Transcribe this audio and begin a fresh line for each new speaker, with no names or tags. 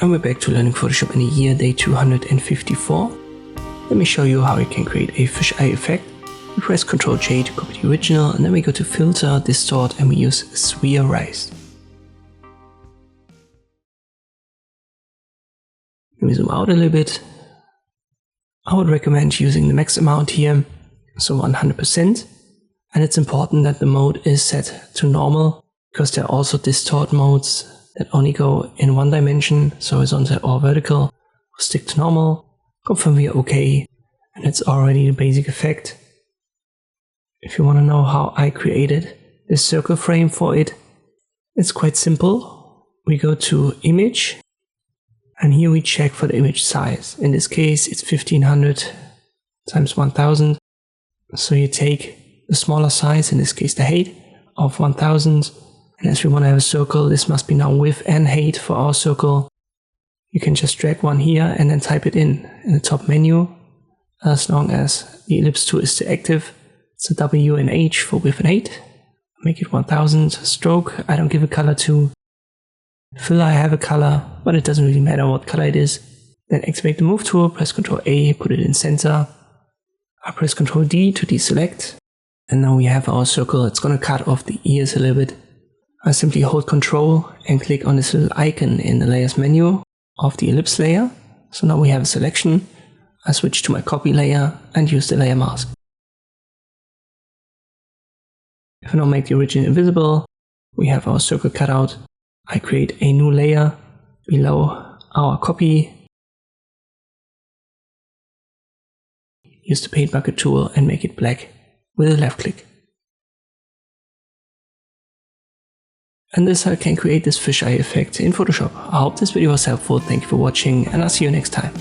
And we're back to learning Photoshop in the year day 254. Let me show you how you can create a fisheye effect. We press Ctrl J to copy the original, and then we go to Filter, Distort, and we use Sphere Rise. Let me zoom out a little bit. I would recommend using the max amount here, so 100%. And it's important that the mode is set to normal, because there are also distort modes that only go in one dimension, so horizontal or vertical. Stick to normal, confirm we are OK, and it's already the basic effect. If you want to know how I created this circle frame for it, it's quite simple. We go to Image, and here we check for the image size. In this case, it's 1500 times 1000. So you take the smaller size, in this case the height, of 1000. And as we want to have a circle, this must be now width and height for our circle. You can just drag one here and then type it in the top menu. As long as the ellipse tool is still active, it's a W and H for width and height. Make it 1000. Stroke, I don't give a color to. Fill, I have a color, but it doesn't really matter what color it is. Then activate the move tool, press Ctrl A, put it in center. I press Ctrl D to deselect. And now we have our circle. It's going to cut off the ears a little bit. I simply hold Ctrl and click on this little icon in the layers menu of the ellipse layer. So now we have a selection. I switch to my copy layer and use the layer mask. If I now make the origin invisible, we have our circle cut out. I create a new layer below our copy. Use the paint bucket tool and make it black with a left click. And this is how I can create this fisheye effect in Photoshop. I hope this video was helpful. Thank you for watching, and I'll see you next time.